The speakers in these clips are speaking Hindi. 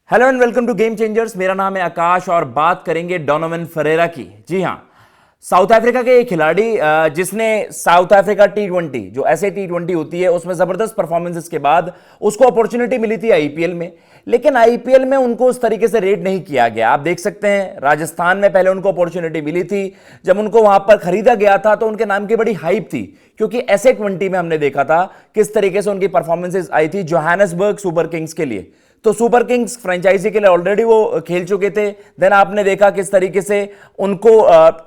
Hello and welcome to game changers. मेरा नाम है आकाश और बात करेंगे डोनोवन फरेरा की। जी हां, साउथ अफ्रीका के एक खिलाड़ी जिसने साउथ अफ्रीका टी20 जो ऐसे टी20 होती है उसमें जबरदस्त परफॉर्मेंसेस के बाद उसको अपॉर्चुनिटी मिली थी आईपीएल में, लेकिन आईपीएल में उनको उस तरीके से रेट नहीं किया गया। आप देख सकते हैं राजस्थान में पहले उनको अपॉर्चुनिटी मिली थी, जब उनको वहां पर खरीदा गया था तो उनके नाम की बड़ी हाइप थी, क्योंकि ऐसे 20 में हमने देखा था किस तरीके से उनकी परफॉर्मेंसेस आई थी जोहान्सबर्ग सुपर किंग्स के लिए। तो सुपर किंग्स फ्रेंचाइजी के लिए ऑलरेडी वो खेल चुके थे। देन आपने देखा किस तरीके से उनको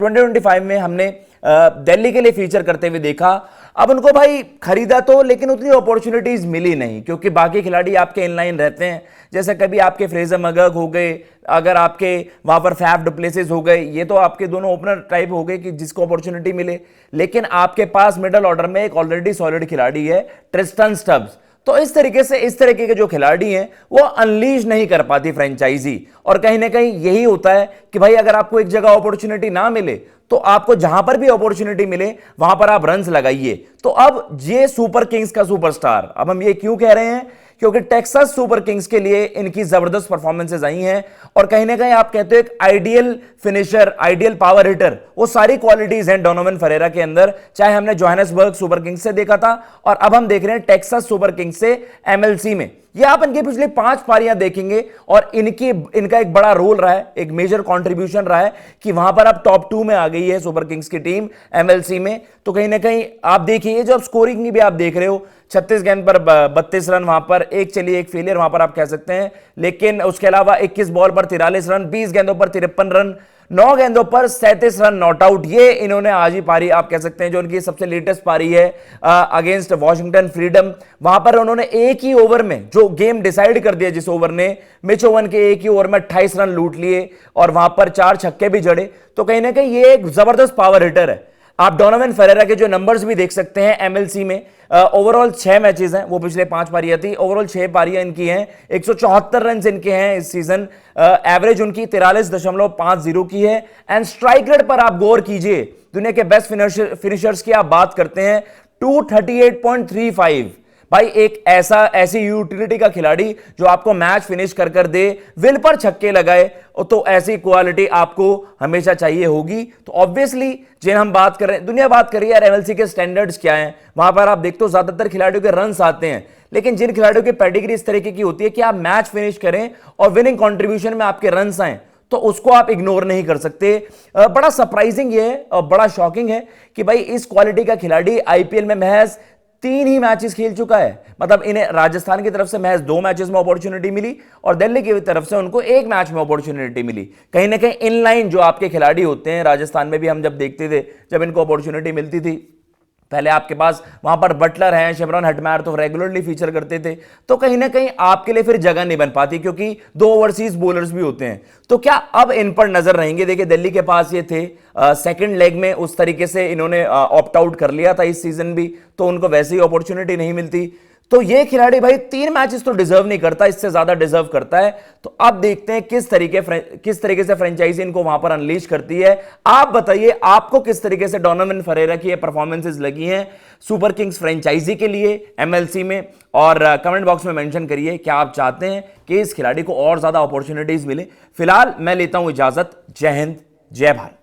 2025 में हमने दिल्ली के लिए फीचर करते हुए देखा। अब उनको भाई खरीदा तो, लेकिन उतनी अपॉर्चुनिटीज मिली नहीं, क्योंकि बाकी खिलाड़ी आपके इनलाइन रहते हैं, जैसे कभी आपके फ्रेजर मगर्ग हो गए, अगर आपके वहां पर फैफ डु प्लेसिस हो गए, ये तो आपके दोनों ओपनर टाइप हो गए कि जिसको अपॉर्चुनिटी मिले। लेकिन आपके पास मिडल ऑर्डर में एक ऑलरेडी सॉलिड खिलाड़ी है, ट्रिस्टन स्टब्स। तो इस तरीके के जो खिलाड़ी हैं वो अनलीज नहीं कर पाती फ्रेंचाइजी, और कहीं ना कहीं यही होता है कि भाई अगर आपको एक जगह अपॉर्चुनिटी ना मिले तो आपको जहां पर भी अपॉर्चुनिटी मिले वहां पर आप रन्स लगाइए। तो अब ये सुपर किंग्स का सुपरस्टार, अब हम ये क्यों कह रहे हैं, क्योंकि टेक्सास सुपर किंग्स के लिए इनकी जबरदस्त परफॉर्मेंसेज आई हैं, और कहीं ना कहीं आप कहते हो एक ideal finisher, ideal power hitter, वो सारी क्वालिटीज हैं डोनोवन फरेरा के अंदर। चाहे हमने जोहान्सबर्ग सुपर किंग्स से देखा था और अब हम देख रहे हैं टेक्सास सुपर किंग्स से एमएलसी में। ये आप इनकी पिछली 5 पारियां देखेंगे और इनका एक बड़ा रोल रहा है, एक मेजर कंट्रीब्यूशन रहा है कि वहां पर अब टॉप 2 में आ गई है सुपर किंग्स की टीम एमएलसी में। तो कहीं ना कहीं आप देखिए, जो स्कोरिंग की भी आप देख रहे हो, 36 गेंद पर 32 रन, वहां पर एक चलिए एक फेलियर वहां पर आप कह सकते हैं, लेकिन उसके अलावा 21 बॉल पर 43 रन, 20 गेंदों पर 53 रन, 9 गेंदों पर 37 रन नॉट आउट। ये इन्होंने आज ही पारी आप कह सकते हैं जो उनकी सबसे लेटेस्ट पारी है अगेंस्ट वॉशिंगटन फ्रीडम, वहां पर उन्होंने एक ही ओवर में जो गेम डिसाइड कर दिया, जिस ओवर ने मिच ओवन के एक ही ओवर में 28 रन लूट लिए और वहां पर 4 छक्के भी जड़े। तो कहीं ना कहीं ये एक जबरदस्त पावर हिटर है। आप डोनोवन फरेरा के जो नंबर्स भी देख सकते हैं एमएलसी में, ओवरऑल 6 मैचेस हैं, वो पिछले 5 पारियां थी, ओवरऑल 6 पारियां इनकी हैं, 174 रन इनके हैं इस सीजन, एवरेज उनकी 43.50 की है। एंड स्ट्राइक रेट पर आप गौर कीजिए, दुनिया के बेस्ट फिनिशर्स की आप बात करते हैं, 238.35। भाई एक ऐसी यूटिलिटी का खिलाड़ी जो आपको मैच फिनिश कर दे, विल पर छक्के लगाए, तो ऐसी क्वालिटी आपको हमेशा चाहिए होगी। तो ऑब्वियसली जिन हम बात कर रहे हैं, दुनिया बात कर रही है यार एमएलसी के स्टैंडर्ड्स क्या हैं, वहां पर आप देखते हो ज्यादातर खिलाड़ियों के रन्स आते हैं, लेकिन जिन खिलाड़ियों की पेडिग्री इस तरीके की होती है कि आप मैच फिनिश करें और विनिंग कंट्रीब्यूशन में आपके रन्स आए, तो उसको आप इग्नोर नहीं कर सकते। बड़ा सरप्राइजिंग ये है और बड़ा शॉकिंग है कि भाई इस क्वालिटी का खिलाड़ी आईपीएल में महज 3 ही मैचेस खेल चुका है। मतलब इन्हें राजस्थान की तरफ से महज 2 मैचेस में अपॉर्चुनिटी मिली और दिल्ली की तरफ से उनको 1 मैच में अपॉर्चुनिटी मिली। कहीं ना कहीं इनलाइन जो आपके खिलाड़ी होते हैं, राजस्थान में भी हम जब देखते थे, जब इनको अपॉर्चुनिटी मिलती थी, पहले आपके पास वहां पर बटलर हैं, शिमरन हटमायर तो रेगुलरली फीचर करते थे, तो कहीं ना कहीं आपके लिए फिर जगह नहीं बन पाती, क्योंकि 2 ओवरसीज बॉलर्स भी होते हैं। तो क्या अब इन पर नजर रहेंगे? देखिए दिल्ली के पास ये थे, सेकंड लेग में उस तरीके से इन्होंने ऑप्ट आउट कर लिया था इस सीजन भी, तो उनको वैसे ही अपॉर्चुनिटी नहीं मिलती। तो ये खिलाड़ी भाई 3 मैचेस तो डिजर्व नहीं करता, इससे ज्यादा डिजर्व करता है। तो अब देखते हैं किस तरीके से फ्रेंचाइजी इनको वहां पर अनलीश करती है। आप बताइए आपको किस तरीके से डोनोवन फरेरा की परफॉर्मेंसेस लगी हैं सुपर किंग्स फ्रेंचाइजी के लिए एमएलसी में, और कमेंट बॉक्स में मेंशन करिए क्या आप चाहते हैं कि इस खिलाड़ी को और ज्यादा अपॉर्चुनिटीज मिले। फिलहाल मैं लेता हूं इजाजत। जय हिंद, जय भारत।